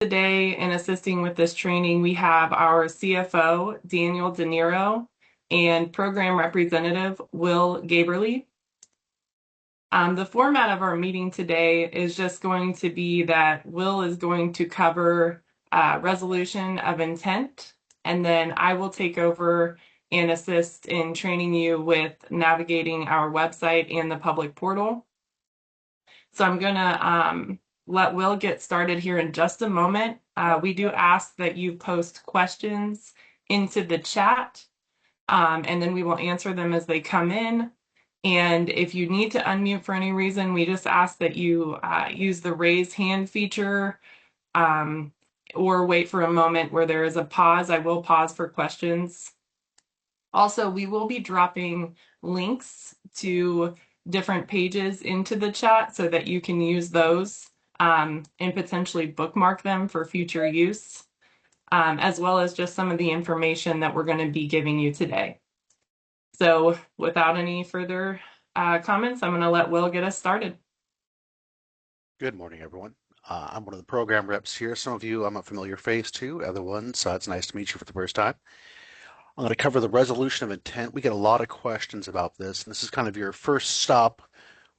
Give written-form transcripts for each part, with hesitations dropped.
Today, in assisting with this training, we have our CFO, Daniel De Niro, and Program Representative, Will Gaberly. The format of our meeting today is just going to be that Will is going to cover resolution of intent, and then I will take over and assist in training you with navigating our website and the public portal. So I'm going to let Will get started here in just a moment. We do ask that you post questions into the chat, and then we will answer them as they come in. And if you need to unmute for any reason, we just ask that you use the raise hand feature or wait for a moment where there is a pause. I will pause for questions. Also, we will be dropping links to different pages into the chat so that you can use those and potentially bookmark them for future use, as well as just some of the information that we're going to be giving you today. So without any further comments, I'm going to let Will get us started. Good morning, everyone. I'm one of the program reps here. Some of you I'm a familiar face to, other ones, it's nice to meet you for the first time. I'm going to cover the resolution of intent. We get a lot of questions about this, and this is kind of your first stop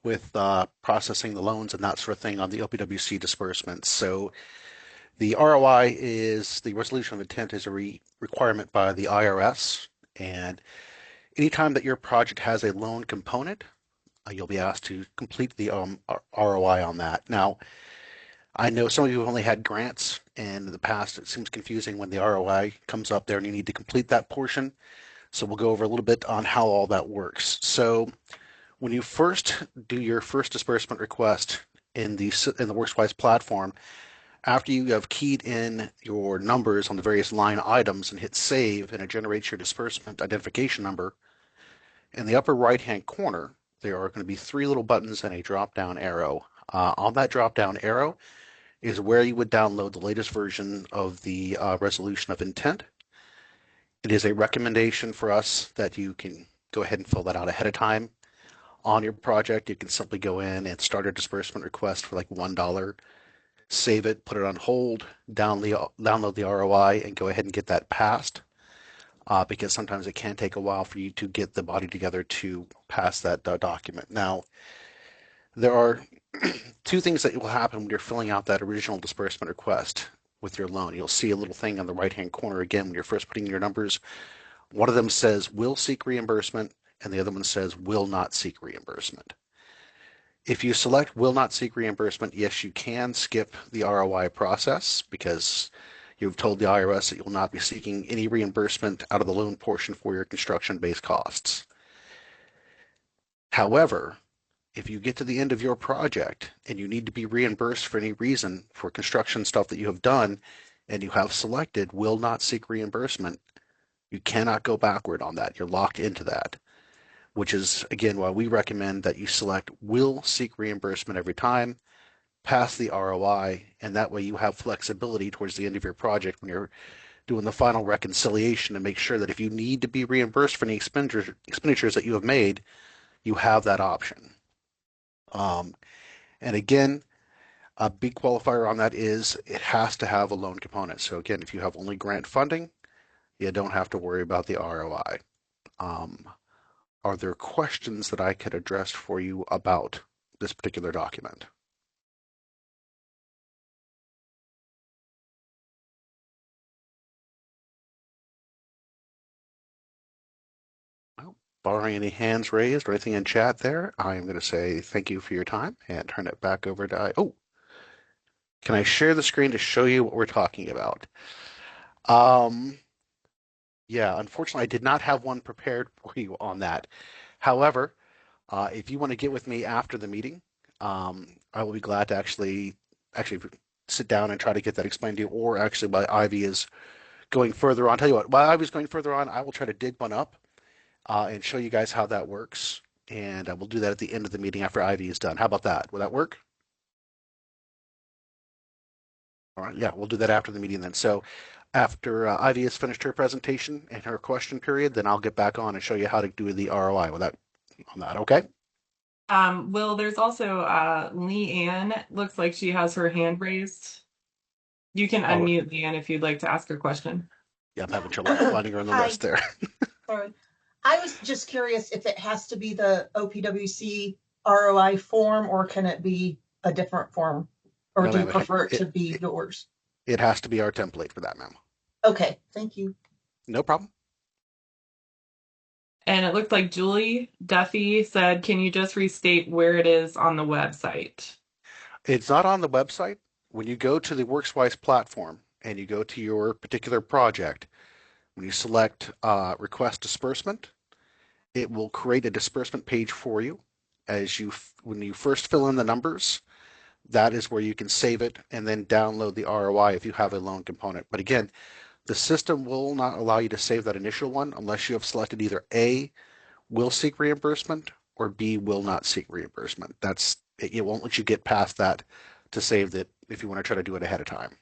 with processing the loans and that sort of thing on the OPWC disbursements. So the ROI is the resolution of intent is a requirement by the IRS, and anytime that your project has a loan component, you'll be asked to complete the ROI on that. Now, I know some of you have only had grants, and in the past it seems confusing when the ROI comes up there and you need to complete that portion. So we'll go over a little bit on how all that works. So when you first do your first disbursement request in the WorksWise platform, after you have keyed in your numbers on the various line items and hit save, and it generates your disbursement identification number, in the upper right-hand corner, there are going to be three little buttons and a drop-down arrow. On that drop-down arrow is where you would download the latest version of the resolution of intent. It is a recommendation for us that you can go ahead and fill that out ahead of time on your project. You can simply go in and start a disbursement request for like $1, save it, put it on hold, download the ROI, and go ahead and get that passed. Because sometimes it can take a while for you to get the body together to pass that document. Now, there are two things that will happen when you're filling out that original disbursement request with your loan. You'll see a little thing on the right-hand corner again when you're first putting in your numbers. One of them says will seek reimbursement, and the other one says will not seek reimbursement. If you select will not seek reimbursement, yes, you can skip the ROI process because you've told the IRS that you will not be seeking any reimbursement out of the loan portion for your construction-based costs. However, if you get to the end of your project and you need to be reimbursed for any reason for construction stuff that you have done and you have selected will not seek reimbursement, you cannot go backward on that. You're locked into that, which is, again, why we recommend that you select will seek reimbursement every time, pass the ROI, and that way you have flexibility towards the end of your project when you're doing the final reconciliation to make sure that if you need to be reimbursed for any expenditures that you have made, you have that option. And again, a big qualifier on that is it has to have a loan component. So again, if you have only grant funding, you don't have to worry about the ROI. Are there questions that I could address for you about this particular document? Well, barring any hands raised or anything in chat there, I am going to say thank you for your time and turn it back over to oh, can I share the screen to show you what we're talking about? Um, yeah, unfortunately, I did not have one prepared for you on that. However, if you want to get with me after the meeting, I will be glad to actually sit down and try to get that explained to you. Or actually, while Ivy is going further on, tell you what, while Ivy's going further on, I will try to dig one up and show you guys how that works. And we'll do that at the end of the meeting after Ivy is done. How about that? Will that work? All right, yeah, we'll do that after the meeting then. So after Ivy has finished her presentation and her question period, then I'll get back on and show you how to do the ROI with that on that, okay? Will, there's also Leanne. Looks like she has her hand raised. You can All right. unmute Leanne if you'd like to ask a question. Yeah, I'm having trouble finding her on the Hi, list there. sorry. I was just curious if it has to be the OPWC ROI form or can it be a different form? Or No, do you ma'am. prefer it It, to be it, yours? it has to be our template for that, ma'am. Okay, thank you. No problem. And it looked like Julie Duffy said, can you just restate where it is on the website? It's not on the website. When you go to the WorksWise platform and you go to your particular project, when you select request disbursement, it will create a disbursement page for you. When you first fill in the numbers, that is where you can save it and then download the ROI if you have a loan component. But again, the system will not allow you to save that initial one unless you have selected either A, will seek reimbursement, or B, will not seek reimbursement. It won't let you get past that to save that if you want to try to do it ahead of time.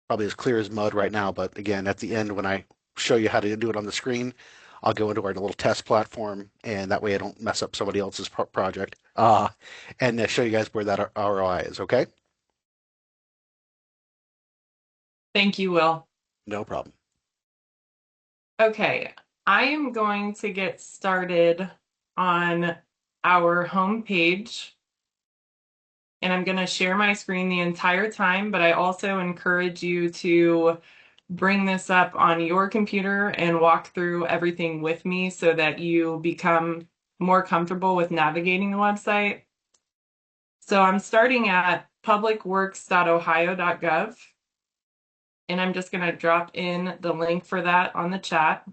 Probably as clear as mud right now, but again, at the end when I show you how to do it on the screen, I'll go into our little test platform, and that way I don't mess up somebody else's project. And show you guys where that ROI is, okay? Thank you, Will. No problem. Okay, I am going to get started on our home page, and I'm going to share my screen the entire time, but I also encourage you to bring this up on your computer and walk through everything with me so that you become more comfortable with navigating the website. So I'm starting at publicworks.ohio.gov, and I'm just going to drop in the link for that on the chat.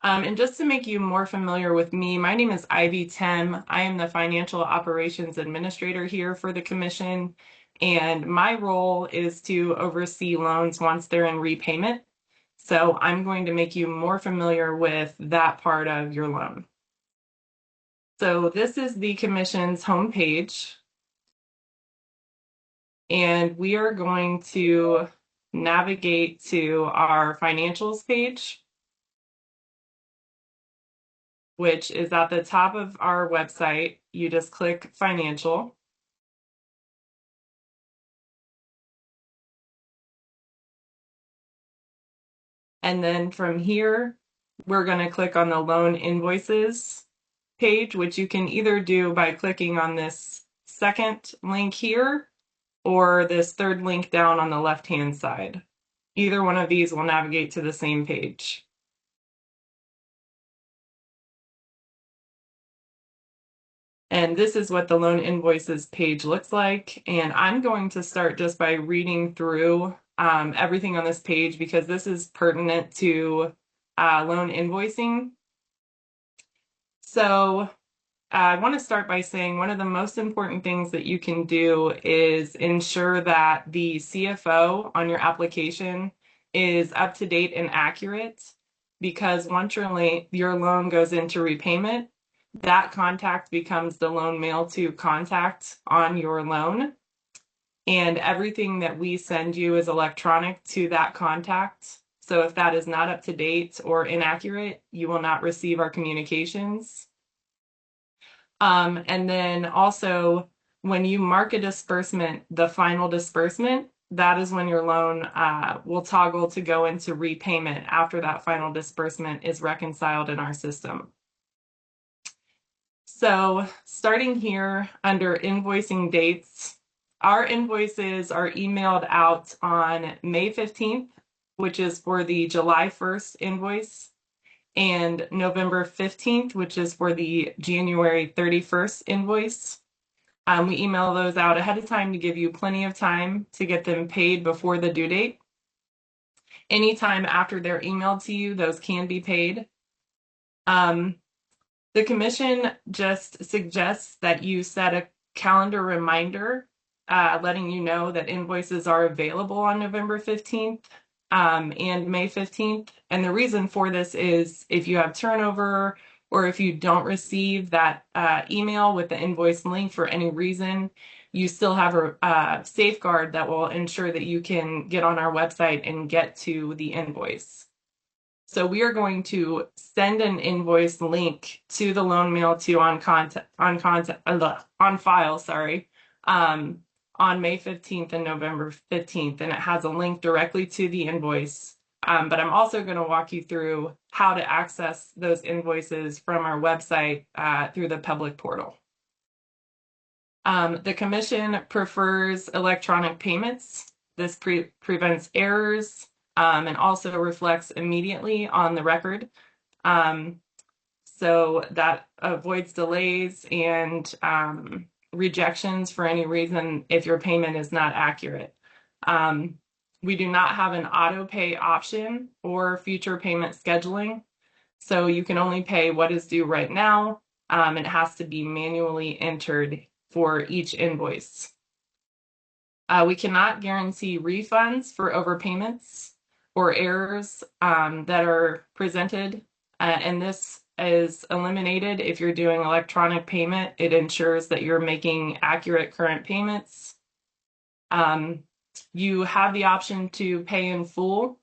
And just to make you more familiar with me, my name is Ivy Tim. I am the Financial Operations Administrator here for the Commission, and my role is to oversee loans once they're in repayment. So I'm going to make you more familiar with that part of your loan. So this is the Commission's homepage, and we are going to navigate to our financials page, which is at the top of our website. You just click financial. And then from here, we're going to click on the loan invoices page, which you can either do by clicking on this second link here or this third link down on the left-hand side. Either one of these will navigate to the same page. And this is what the loan invoices page looks like. And I'm going to start just by reading through everything on this page because this is pertinent to loan invoicing. So I want to start by saying one of the most important things that you can do is ensure that the CFO on your application is up to date and accurate, because once your loan goes into repayment, that contact becomes the loan mail to contact on your loan. And everything that we send you is electronic to that contact. So if that is not up to date or inaccurate, you will not receive our communications. And then also, when you mark a disbursement, the final disbursement, that is when your loan will toggle to go into repayment after that final disbursement is reconciled in our system. So starting here under invoicing dates, our invoices are emailed out on May 15th, which is for the July 1st invoice, and November 15th, which is for the January 31st invoice. We email those out ahead of time to give you plenty of time to get them paid before the due date. Anytime after they're emailed to you, those can be paid. The Commission just suggests that you set a calendar reminder letting you know that invoices are available on November 15th and May 15th. And the reason for this is if you have turnover or if you don't receive that email with the invoice link for any reason, you still have a safeguard that will ensure that you can get on our website and get to the invoice. So we are going to send an invoice link to the loan mail to on file, on May 15th and November 15th, and it has a link directly to the invoice. But I'm also going to walk you through how to access those invoices from our website through the public portal. The Commission prefers electronic payments. This prevents errors and also reflects immediately on the record. So that avoids delays and rejections for any reason if your payment is not accurate. We do not have an auto pay option or future payment scheduling. So you can only pay what is due right now. It has to be manually entered for each invoice. We cannot guarantee refunds for overpayments or errors that are presented, and this is eliminated if you're doing electronic payment. It ensures that you're making accurate current payments. You have the option to pay in full,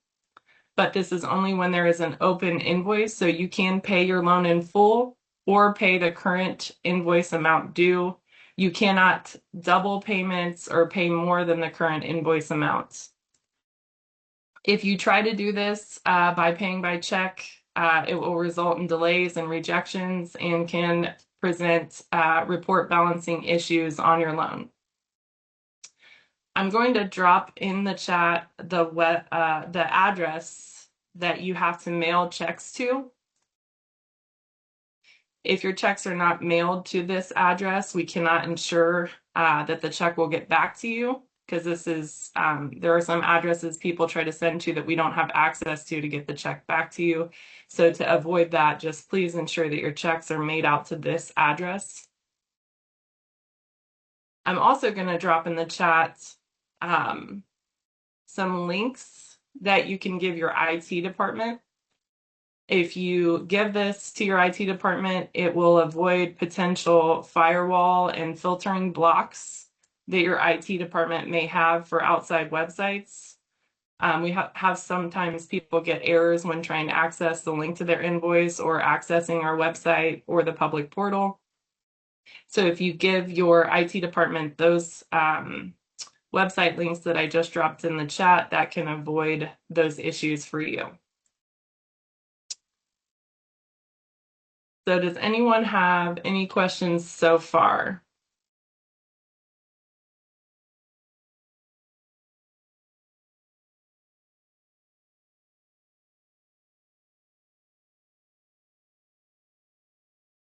but this is only when there is an open invoice, so you can pay your loan in full or pay the current invoice amount due. You cannot double payments or pay more than the current invoice amount. If you try to do this by paying by check, it will result in delays and rejections and can present report balancing issues on your loan. I'm going to drop in the chat the address that you have to mail checks to. If your checks are not mailed to this address, we cannot ensure that the check will get back to you, because this is there are some addresses people try to send to that we don't have access to get the check back to you. So to avoid that, just please ensure that your checks are made out to this address. I'm also going to drop in the chat some links that you can give your IT department. If you give this to your IT department, it will avoid potential firewall and filtering blocks that your IT department may have for outside websites. We have sometimes people get errors when trying to access the link to their invoice or accessing our website or the public portal. So if you give your IT department those website links that I just dropped in the chat, that can avoid those issues for you. So does anyone have any questions so far?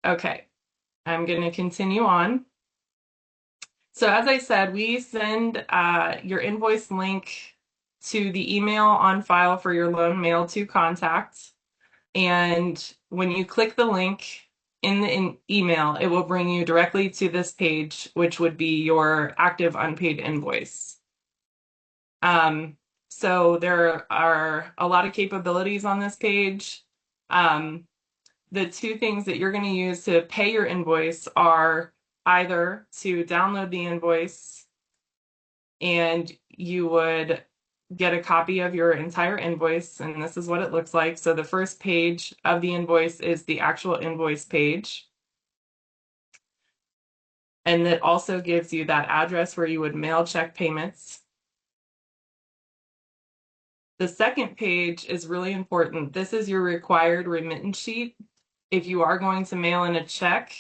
Okay, I'm going to continue on. So as I said, we send your invoice link to the email on file for your loan mail to contact. And when you click the link in the email, it will bring you directly to this page, which would be your active unpaid invoice. So there are a lot of capabilities on this page. The two things that you're going to use to pay your invoice are either to download the invoice and you would get a copy of your entire invoice, and this is what it looks like. So the first page of the invoice is the actual invoice page. And it also gives you that address where you would mail check payments. The second page is really important. This is your required remittance sheet. If you are going to mail in a check,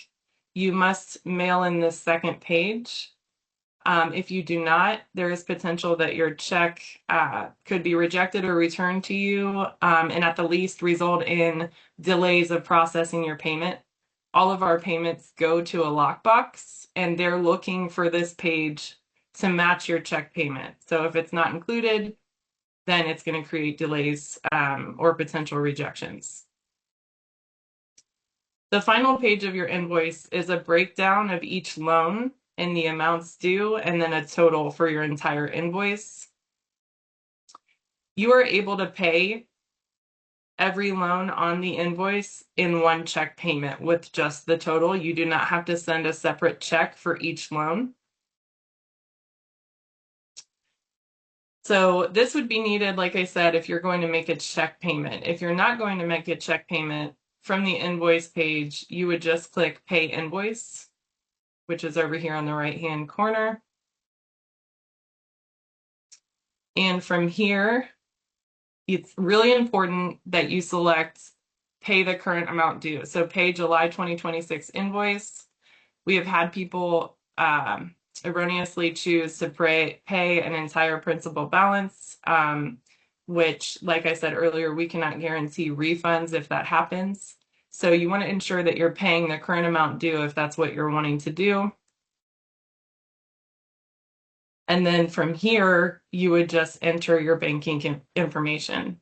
you must mail in this second page. If you do not, there is potential that your check could be rejected or returned to you, and at the least result in delays of processing your payment. All of our payments go to a lockbox, and they're looking for this page to match your check payment. So if it's not included, then it's going to create delays or potential rejections. The final page of your invoice is a breakdown of each loan and the amounts due, and then a total for your entire invoice. You are able to pay every loan on the invoice in one check payment with just the total. You do not have to send a separate check for each loan. So this would be needed, like I said, if you're going to make a check payment. If you're not going to make a check payment, from the invoice page, you would just click Pay Invoice, which is over here on the right-hand corner. And from here, it's really important that you select pay the current amount due. So pay July 2026 invoice. We have had people erroneously choose to pay an entire principal balance, which, like I said earlier, we cannot guarantee refunds if that happens. So you want to ensure that you're paying the current amount due if that's what you're wanting to do. And then from here, you would just enter your banking information.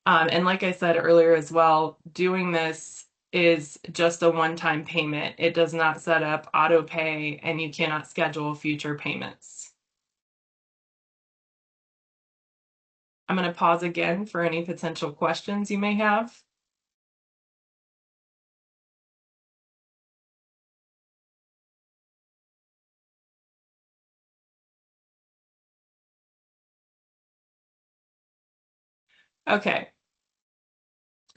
And like I said earlier as well, doing this is just a one-time payment. It does not set up auto pay, and you cannot schedule future payments. I'm going to pause again for any potential questions you may have. Okay.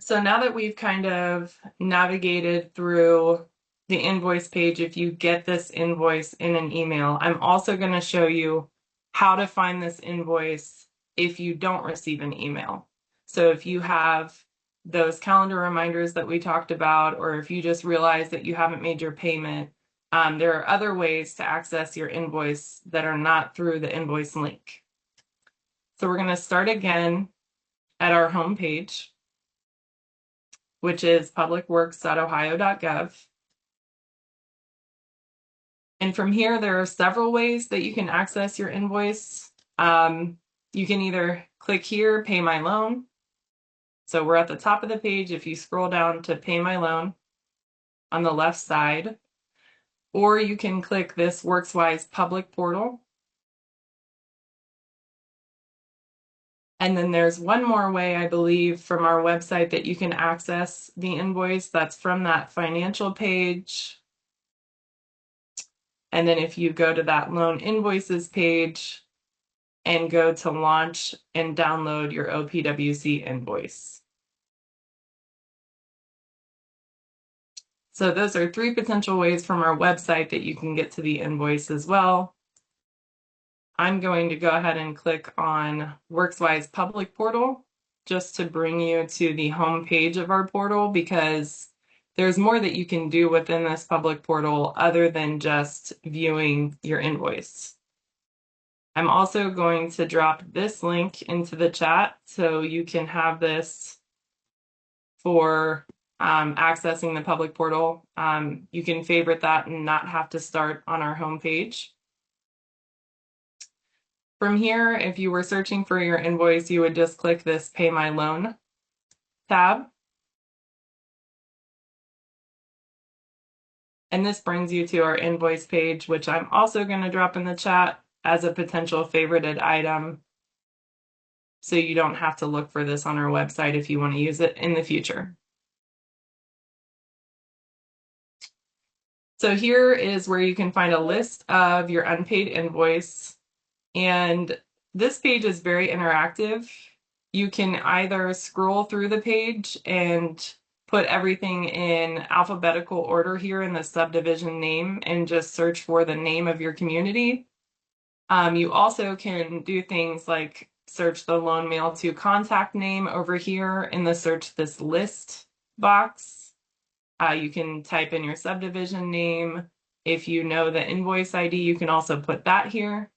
So now that we've kind of navigated through the invoice page, if you get this invoice in an email, I'm also going to show you how to find this invoice if you don't receive an email. So if you have those calendar reminders that we talked about, or if you just realize that you haven't made your payment, there are other ways to access your invoice that are not through the invoice link. So we're going to start again at our home page, which is publicworks.ohio.gov. And from here, there are several ways that you can access your invoice. You can either click here, pay my loan. So we're at the top of the page. If you scroll down to pay my loan on the left side, or you can click this WorksWise public portal. And then there's one more way, I believe, from our website that you can access the invoice. That's from that financial page. And then if you go to that loan invoices page and go to launch and download your OPWC invoice. So those are three potential ways from our website that you can get to the invoice as well. I'm going to go ahead and click on WorksWise Public Portal just to bring you to the home page of our portal, because there's more that you can do within this public portal other than just viewing your invoice. I'm also going to drop this link into the chat so you can have this for accessing the public portal. You can favorite that and not have to start on our homepage. From here, if you were searching for your invoice, you would just click this Pay My Loan tab. And this brings you to our invoice page, which I'm also going to drop in the chat as a potential favorited item, so you don't have to look for this on our website if you want to use it in the future. So here is where you can find a list of your unpaid invoice. And this page is very interactive. You can either scroll through the page and put everything in alphabetical order here in the subdivision name and just search for the name of your community. You also can do things like search the loan mail to contact name over here in the search this list box. You can type in your subdivision name. If you know the invoice ID, you can also put that here.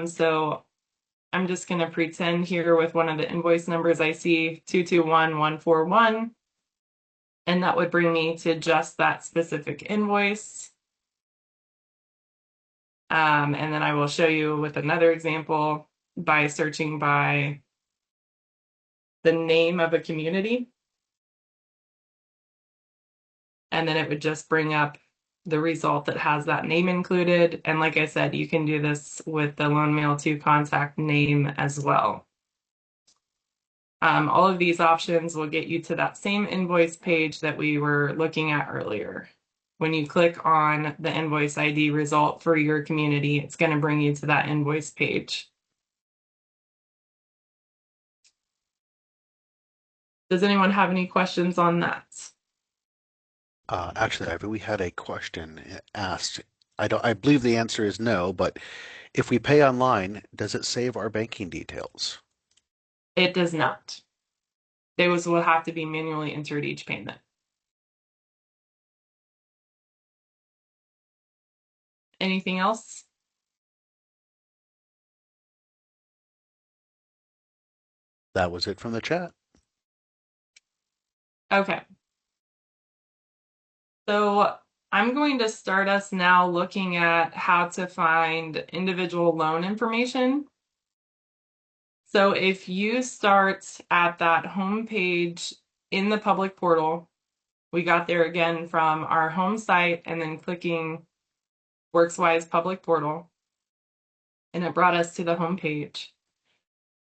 So I'm just going to pretend here with one of the invoice numbers I see 221141, and that would bring me to just that specific invoice. And then I will show you with another example by searching by the name of a community. And then it would just bring up the result that has that name included. And like I said, you can do this with the loan mail to contact name as well. All of these options will get you to that same invoice page that we were looking at earlier. When you click on the invoice ID result for your community, it's going to bring you to that invoice page. Does anyone have any questions on that? Actually, Ivy, we had a question asked I believe the answer is no, but if we pay online, does it save our banking details? It does not. Those will have to be manually entered each payment. Anything else? That was it from the chat. Okay. So I'm going to start us now looking at how to find individual loan information. So if you start at that home page in the public portal, we got there again from our home site and then clicking WorksWise public portal, and it brought us to the home page.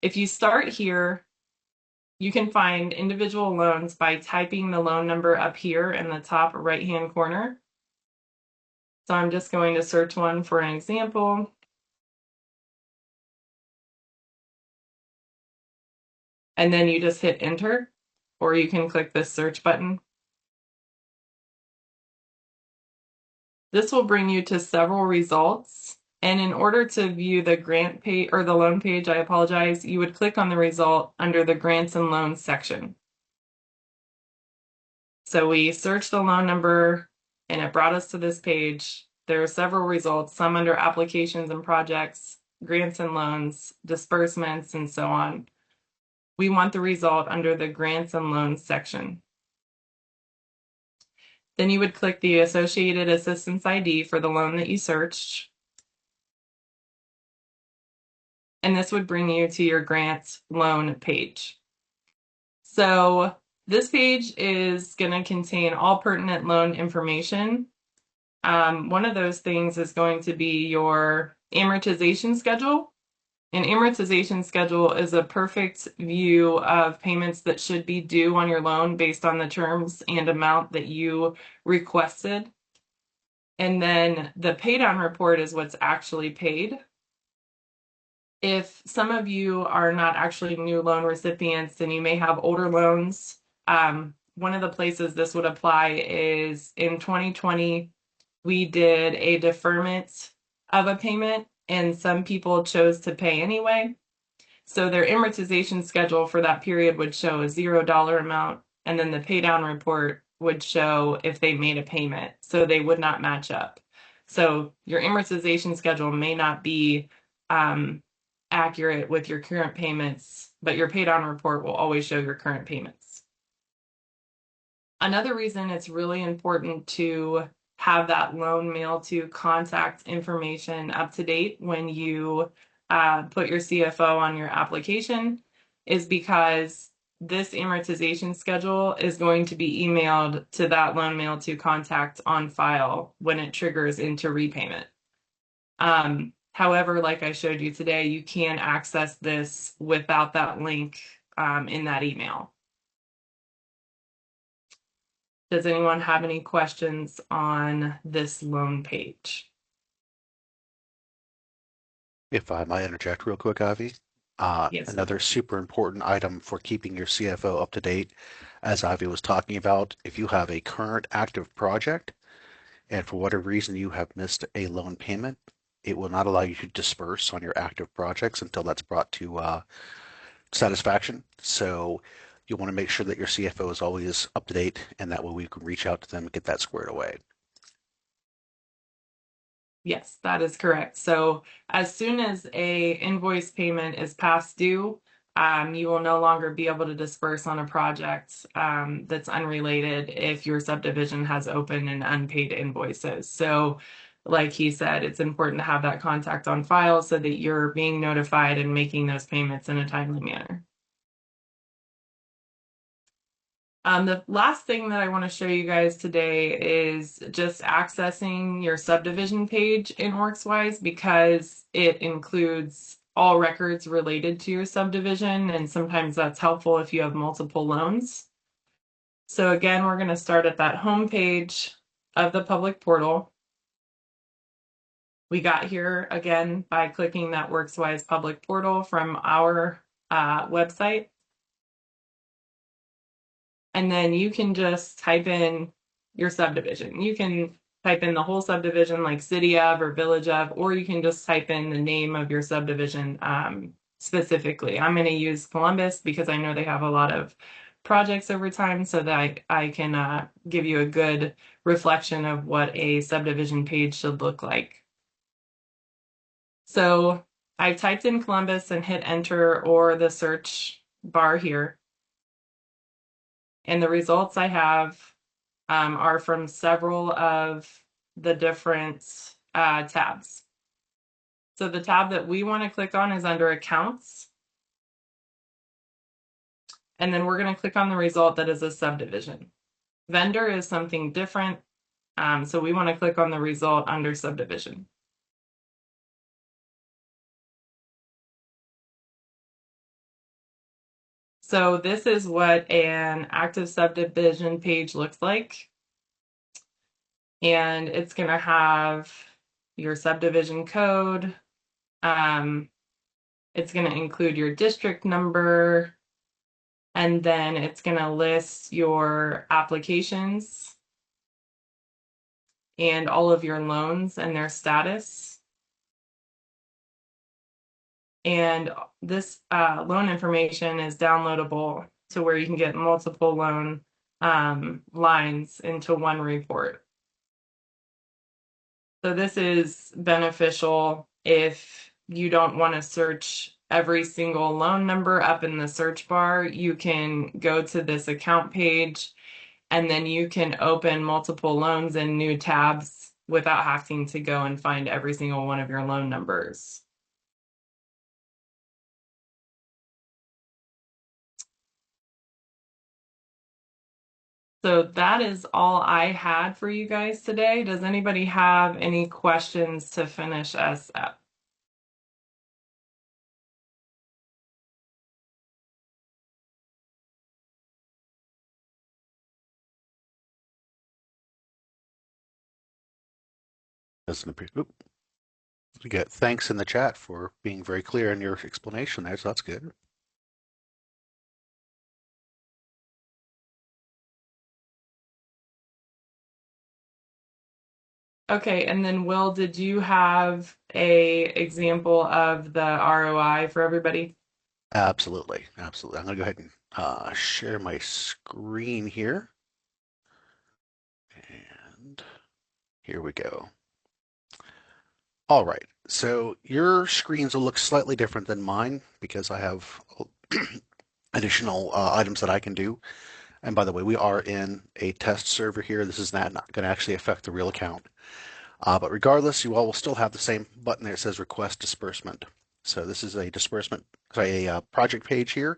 If you start here, you can find individual loans by typing the loan number up here in the top right-hand corner. So I'm just going to search one for an example. And then you just hit enter, or you can click this search button. This will bring you to several results. And in order to view the grant page or the loan page, I apologize, you would click on the result under the grants and loans section. So we searched the loan number and it brought us to this page. There are several results, some under applications and projects, grants and loans, disbursements, and so on. We want the result under the grants and loans section. Then you would click the associated assistance ID for the loan that you searched. And this would bring you to your grant loan page. So this page is going to contain all pertinent loan information. One of those things is going to be your amortization schedule. An amortization schedule is a perfect view of payments that should be due on your loan based on the terms and amount that you requested. And then the paydown report is what's actually paid. If some of you are not actually new loan recipients and you may have older loans, one of the places this would apply is in 2020, we did a deferment of a payment and some people chose to pay anyway. So their amortization schedule for that period would show a $0 amount, and then the paydown report would show if they made a payment. So they would not match up. So your amortization schedule may not be accurate with your current payments, but your paydown report will always show your current payments. Another reason it's really important to have that loan mail to contact information up to date when you put your CFO on your application is because this amortization schedule is going to be emailed to that loan mail to contact on file when it triggers into repayment. However, like I showed you today, you can access this without that link in that email. Does anyone have any questions on this loan page? If I might interject real quick, Avi. Yes. Another super important item for keeping your CFO up to date, as Avi was talking about, if you have a current active project and for whatever reason you have missed a loan payment, it will not allow you to disperse on your active projects until that's brought to satisfaction. So you want to make sure that your CFO is always up to date, and that way we can reach out to them and get that squared away. Yes, that is correct. So as soon as a invoice payment is past due, you will no longer be able to disperse on a project that's unrelated if your subdivision has open and unpaid invoices. So like he said, it's important to have that contact on file so that you're being notified and making those payments in a timely manner. The last thing that I want to show you guys today is just accessing your subdivision page in WorksWise because it includes all records related to your subdivision, and sometimes that's helpful if you have multiple loans. So again, we're going to start at that home page of the public portal. We got here again by clicking that WorksWise public portal from our website. And then you can just type in your subdivision. You can type in the whole subdivision like city of or village of, or you can just type in the name of your subdivision specifically. I'm going to use Columbus because I know they have a lot of projects over time, so that I can give you a good reflection of what a subdivision page should look like. So I've typed in Columbus and hit enter or the search bar here. And the results I have are from several of the different tabs. So the tab that we want to click on is under accounts. And then we're going to click on the result that is a subdivision. Vendor is something different. So we want to click on the result under subdivision. So this is what an active subdivision page looks like. And it's going to have your subdivision code. It's going to include your district number, and then it's going to list your applications and all of your loans and their status. And this loan information is downloadable to where you can get multiple loan lines into one report. So this is beneficial if you don't want to search every single loan number up in the search bar. You can go to this account page and then you can open multiple loans in new tabs without having to go and find every single one of your loan numbers. So that is all I had for you guys today. Does anybody have any questions to finish us up? Doesn't appear. Oop. We get thanks in the chat for being very clear in your explanation there, so that's good. Okay, and then Will, did you have a example of the ROI for everybody? Absolutely, absolutely. I'm going to go ahead and share my screen here. And here we go. All right, so your screens will look slightly different than mine because I have additional items that I can do. And by the way, we are in a test server here. This is not going to actually affect the real account. But regardless, you all will still have the same button there that says request disbursement. So this is a disbursement, sorry, a project page here.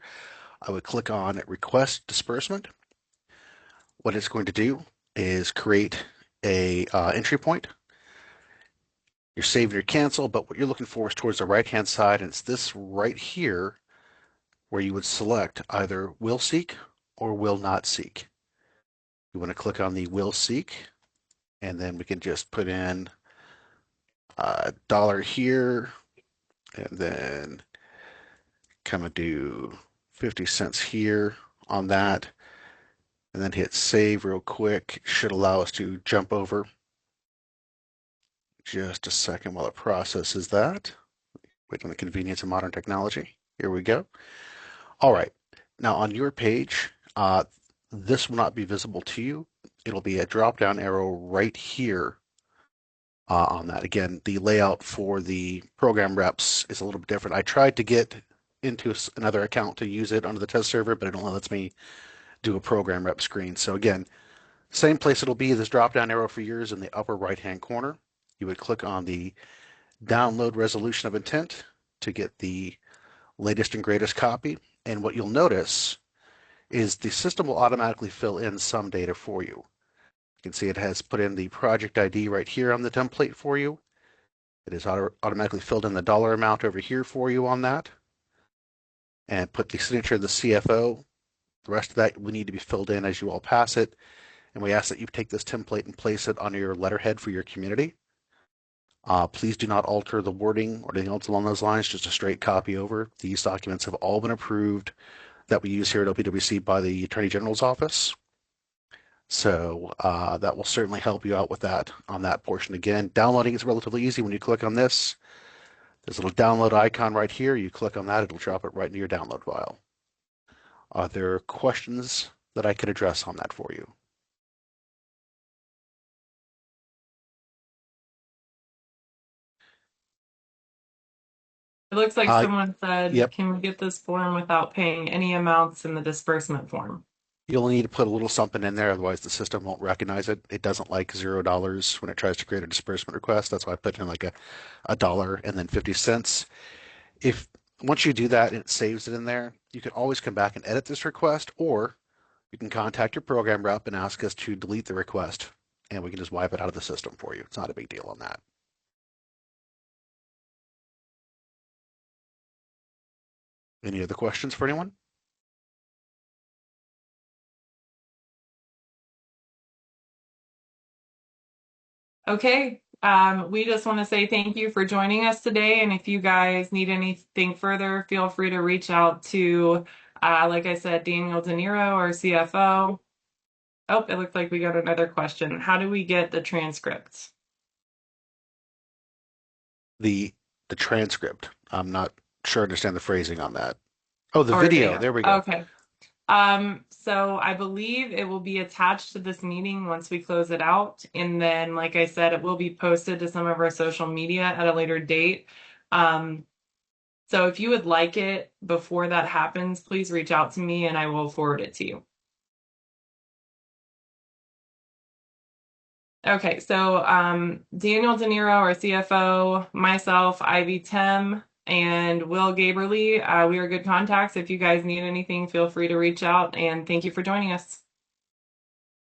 I would click on request disbursement. What it's going to do is create a entry point. You're saving your cancel, but what you're looking for is towards the right-hand side, and it's this right here where you would select either will seek or will not seek. You want to click on the will seek, and then we can just put in $1 here, and then kind of do 50 cents here on that, and then hit save real quick. Should allow us to jump over just a second while it processes that. Wait on the convenience of modern technology. Here we go. All right. Now on your page, this will not be visible to you. It'll be a drop-down arrow right here on that. Again, the layout for the program reps is a little bit different. I tried to get into another account to use it under the test server, but it only lets me do a program rep screen. So again, same place it'll be, this drop-down arrow for yours in the upper right-hand corner. You would click on the download resolution of intent to get the latest and greatest copy. And what you'll notice is the system will automatically fill in some data for you. You can see it has put in the project ID right here on the template for you. It has automatically filled in the dollar amount over here for you on that, and put the signature of the CFO. The rest of that will need to be filled in as you all pass it. And we ask that you take this template and place it on your letterhead for your community. Please do not alter the wording or anything else along those lines, just a straight copy over. These documents have all been approved that we use here at OPWC by the Attorney General's office. So that will certainly help you out with that on that portion. Again, downloading is relatively easy. When you click on this, there's a little download icon right here. You click on that, it'll drop it right into your download file. Are there questions that I could address on that for you? It looks like someone said, Yep. can we get this form without paying any amounts in the disbursement form? You'll need to put a little something in there, otherwise the system won't recognize it. It doesn't like $0 when it tries to create a disbursement request. That's why I put in like a dollar and then 50 cents. If once you do that and it saves it in there, you can always come back and edit this request, or you can contact your program rep and ask us to delete the request, and we can just wipe it out of the system for you. It's not a big deal on that. Any other questions for anyone? Okay, we just want to say thank you for joining us today. And if you guys need anything further, feel free to reach out to, like I said, Daniel De Niro, our CFO. Oh, it looks like we got another question. How do we get the transcripts? The transcript. I'm not sure I understand the phrasing on that. Oh, the Or video. There we go. Okay. So I believe it will be attached to this meeting once we close it out. And then, like I said, it will be posted to some of our social media at a later date. So if you would like it before that happens, please reach out to me and I will forward it to you. Okay, so Daniel De Niro, our CFO, myself, Ivy Tim, and Will Gaberly, we are good contacts. If you guys need anything, feel free to reach out, and thank you for joining us.